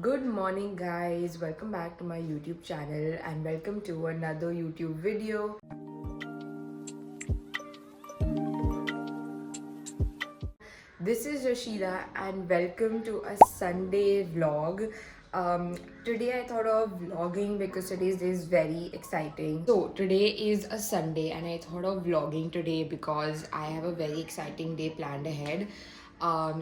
Good morning, guys. Welcome back to my YouTube channel and welcome to another YouTube video. This is Rashida and welcome to a Sunday vlog. Today I thought of vlogging because today's day is very exciting. So today is a Sunday and I thought of vlogging today because I have a very exciting day planned ahead.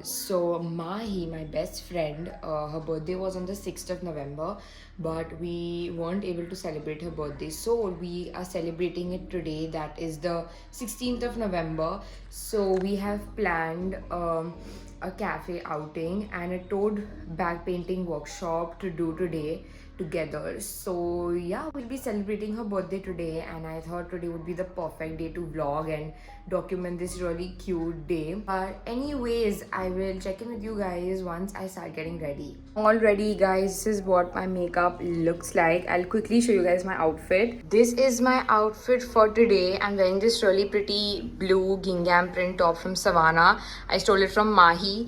So Mahi, my best friend, her birthday was on the 6th of November, but we weren't able to celebrate her birthday. So we are celebrating it today, that is the 16th of November. So we have planned a cafe outing and a toad bag painting workshop to do today together. So yeah, we'll be celebrating her birthday today and I thought today would be the perfect day to vlog and document this really cute day. But anyways, I will check in with you guys once I start getting ready. All ready, guys. This is what my makeup looks like. I'll quickly show you guys my outfit. This is my outfit for today. I'm wearing this really pretty blue gingham print top from Savannah. I stole it from Mahi.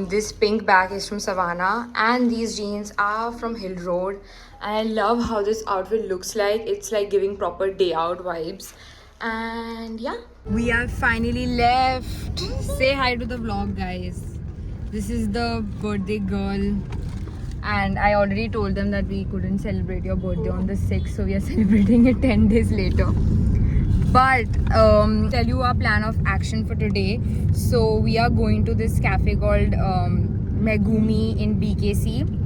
This pink bag is from Savannah and these jeans are from Hill Road. And I love how this outfit looks like. It's like giving proper day out vibes. And yeah, we have finally left. Say hi to the vlog, guys. This is the birthday girl. And I already told them that we couldn't celebrate your birthday on the 6th, so we are celebrating it 10 days later. But tell you our plan of action for today. So we are going to this cafe called Megumi in BKC.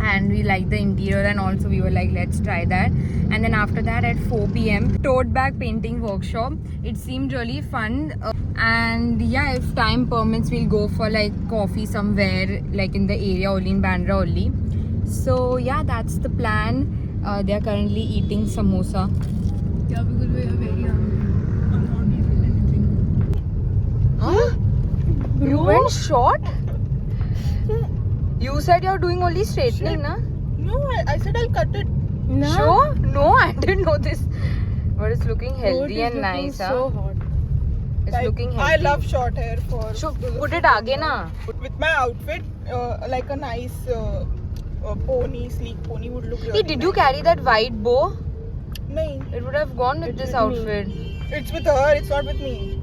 And we like the interior and also we were like, let's try that. And then after that at 4 p.m. tote bag painting workshop. It seemed really fun. And yeah, if time permits, we'll go for like coffee somewhere like in the area only, in Bandra only. So yeah, that's the plan. They are currently eating samosa. Yeah, because we are very hungry. I'm not eating anything. Huh? You went short? You said you're doing only straightening, na? No, I said I'll cut it. No. Sure? No, I didn't know this. But it's looking healthy and nice, so hot. It's looking healthy. I love short hair for. So put it aage na. With my outfit, like a nice pony, sleek pony would look really Hey, did you nice. carry that white bow? No. It would have gone with this outfit. It's with her, it's not with me.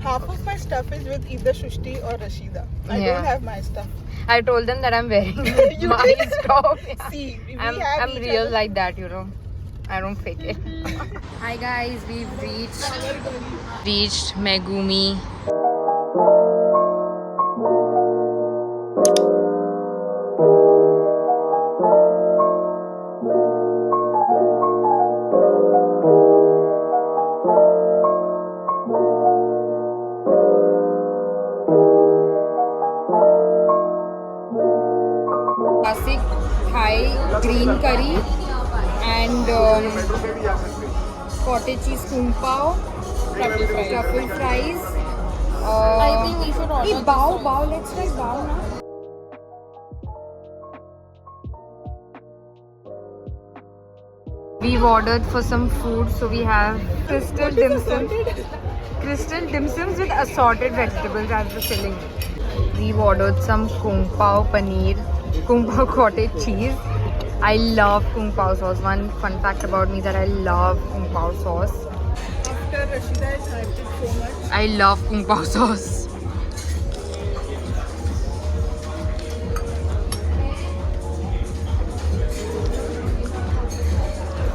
Half of my stuff is with either Shushti or Rashida. I don't have my stuff. I told them that I'm wearing You my did? stuff. Yeah. See, we I'm have each real other. like that, you know. I don't fake it. Hi guys, we've reached Megumi. Classic Thai green curry and cottage cheese kung pao, truffle fries. I think we should order Hey, bao, let's try bao now. We've ordered for some food, so we have crystal dim sums with assorted vegetables as the filling. We've ordered some kung pao paneer, kung pao cottage cheese. I love kung pao sauce. One fun fact about me that I love kung pao sauce. After Rashida has hyped it so much. I love kung pao sauce.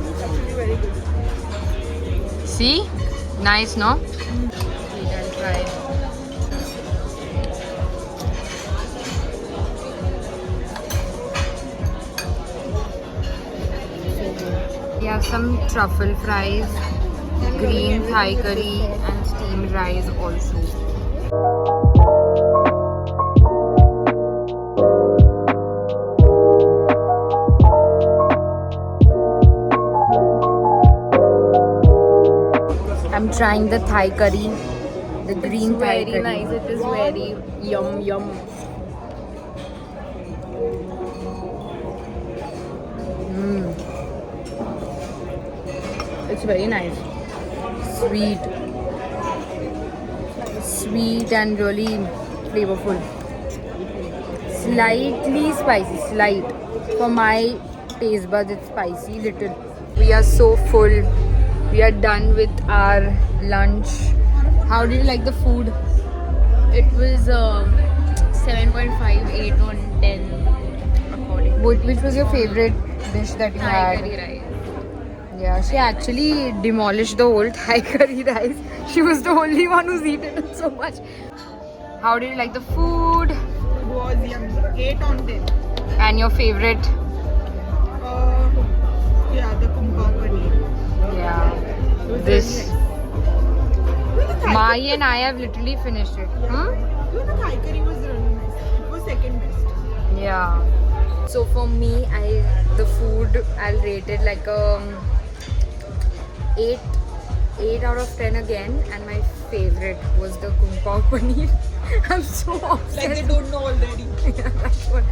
It's actually very good. See? Nice, no? Wait, I'll try. We have some truffle fries, green Thai curry and steamed rice also. I'm trying the Thai curry, the green Thai curry. Very nice. It is very yum. It's very nice. Sweet and really flavorful. slightly spicy, slight. For my taste buds, it's spicy, little. We are so full. We are done with our lunch. How did you like the food? It was 7.5, 8 on 10 according. Which was your favorite dish that you Thai had? curry rice. Yeah, she actually demolished the whole Thai curry rice. She was the only one who's eaten it so much. How did you like the food? It was yummy. 8 on 10. And your favorite? Yeah, the kumpao paneer. Yeah. It was This. very nice. Mai and I have literally finished it. Hmm? Even the Thai curry was really nice. It was second best. Yeah. So for me, the food I'll rate it like 8 out of 10 again, and my favorite was the kung pao paneer. I'm so obsessed. Like they don't know already. Yeah, that's what.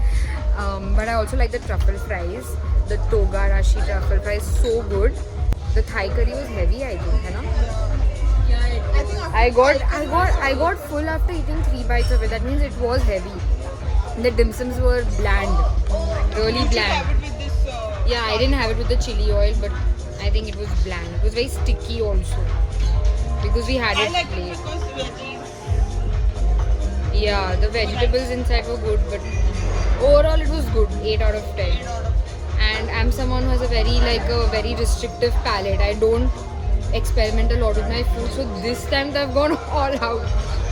But I also like the truffle fries. The toga rashi truffle fries, so good. The Thai curry was heavy, I think, है ना? Yeah, I think after I got full after eating 3 bites of it. That means it was heavy. The dim sums were bland, really you should bland. have it with this. Yeah, I didn't have it with the chili oil, but I think it was bland. It was very sticky also because we had I it like it plain. because veggies. Yeah, the vegetables inside were good, but overall it was good. 8 out of 10. And I'm someone who has a very restrictive palate. I don't experiment a lot with my food, so this time I've gone all out.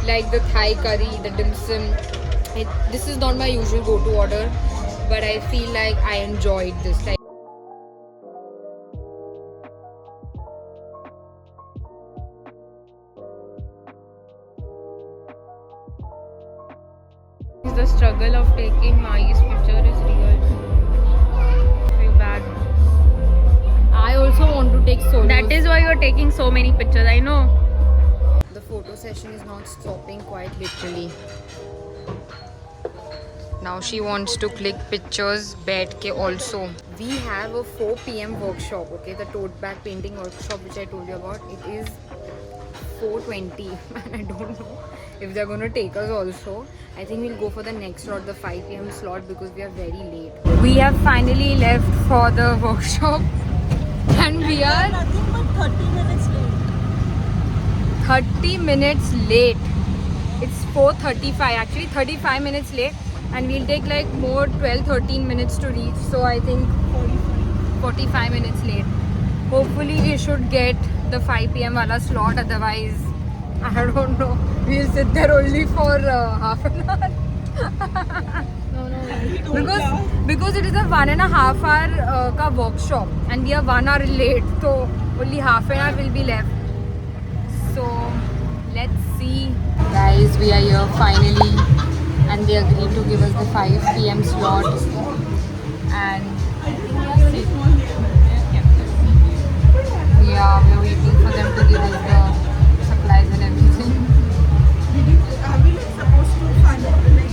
Like the Thai curry, the dim sum. This is not my usual go-to order, but I feel like I enjoyed this. Like, The struggle of taking Mai's picture is real. Very bad. I also want to take solos. That is why you're taking so many pictures, I know. The photo session is not stopping quite literally. Now she wants to click pictures बैठ के also. We have a 4 p.m. workshop, okay? The tote bag painting workshop which I told you about. It is 4:20 and I don't know if they're going to take us also. I think we'll go for the next slot, the 5 p.m. slot, because we are very late. We have finally left for the workshop and we are Nothing but 30 minutes late. 30 minutes late. It's 4:35, actually 35 minutes late, and we'll take like more 12-13 minutes to reach, so I think 45 minutes late. Hopefully we should get the 5 p.m. wala slot, otherwise I don't know, we'll sit there only for half an hour. because it is a 1.5 hour ka workshop and we are 1 hour late, so only half an hour will be left. So let's see. Guys, we are here finally and they agreed to give us the 5 p.m. slot, and yeah, we are waiting for them to give us the supplies and everything. Are we like supposed to find out like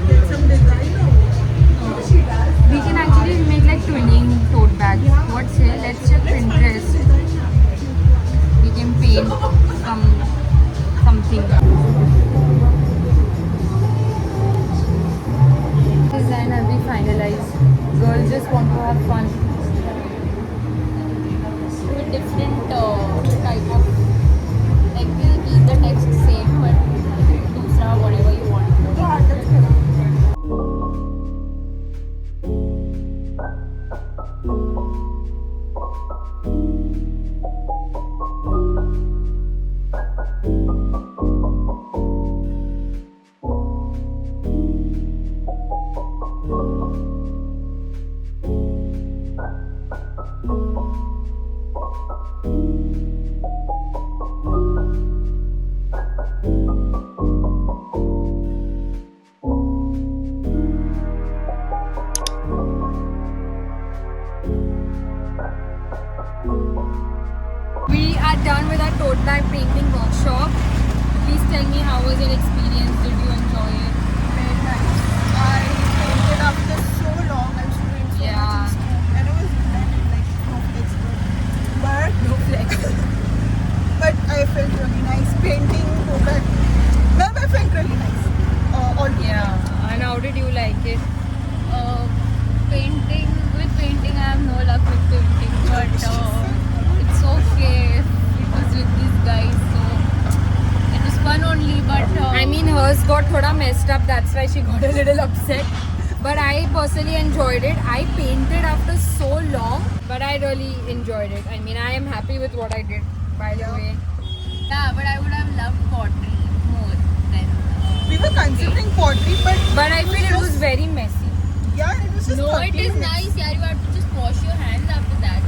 get some design or We can actually make like twinning tote bags. What's here? Let's check Pinterest. We can paint something. Design has been finalized. Girls just want to have fun. With different type of, like we'll keep the text same, but dusra whatever you want. We are done with our tote bag painting workshop. Please tell me, how was your experience? Did you enjoy it? very nice. I painted after so long. I was doing so Yeah. much in school, and I was like no flex, but No flex. but I felt really nice painting. But I felt really nice. All Yeah. And how did you like why she got a little upset. But I personally enjoyed it. I painted after so long, but I really enjoyed it. I mean, I am happy with what I did, by the way. Yeah, but I would have loved pottery more than. We were considering pottery, But I feel it was very messy. yeah, it was just No, 30 it is minutes. nice. Yeah, you have to just wash your hands after that.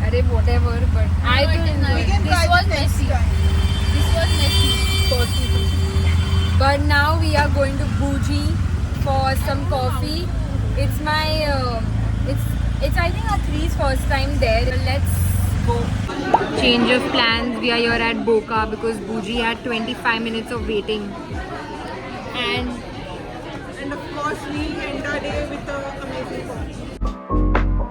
Arey, whatever, but I No, it did is nice. We enjoy can it. This try was the next messy. time. This was messy. But now we are going to Bougie for some coffee. It's my, it's I think our three's first time there. Let's go. Change of plans. We are here at Boca because Bougie had 25 minutes of waiting. And And of course, we end our day with an amazing coffee.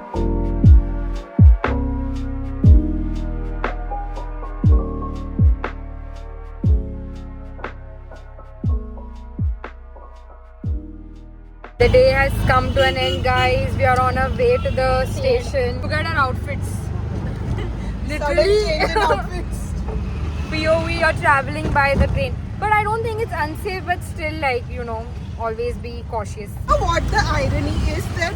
the day has come to an end, guys. We are on our way to the station. Look at our outfits. Sudden Literally, change in outfits. POV are traveling by the train. But I don't think it's unsafe, but still, like, you know, always be cautious. Now, what the irony is that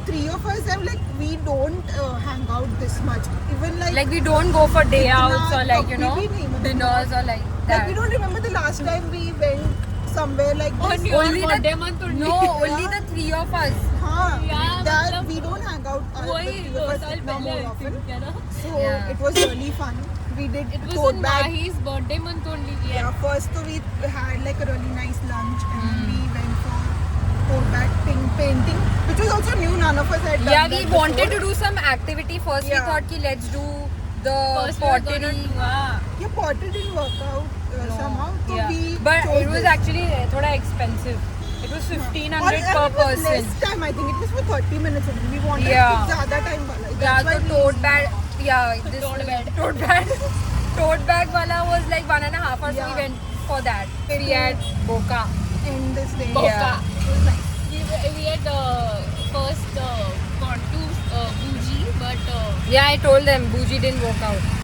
three of us have like we don't hang out this much. Even Like, we don't go for day outs or, like, you know, we didn't. dinners or like that. Like we don't remember the last time we went somewhere like this. Only the three of us. हाँ, Yeah, that मतलब we don't hang out the वही three 2 of us साल now पहले more I often. think, है ना? So Yeah. it was really fun. We did It was tote in bag. Mahi's birthday month only. Yeah, first so we had like a really nice lunch and we went for tote bag painting, which was also new. None of us had done Yeah, that we wanted to before. do some activity first. We Yeah. thought ki let's do the First we were pottery. gonna Yeah, pottery didn't work out somehow. So Yeah. we But chose it was this. actually thoda expensive. It was 1500 And per it was person. less time. I think it was for 30 minutes only. We wanted Yeah. to zyada time wala. Yeah, That's why so we- tote bag. Yeah, this tote bag. Tote bag. Tote bag wala was like 1.5 hours. So Yeah. we went for that. We had Boca. in this day. Boca. Yeah. It was nice. We had first gone to Bougie, but Yeah, I told them Bougie didn't work out.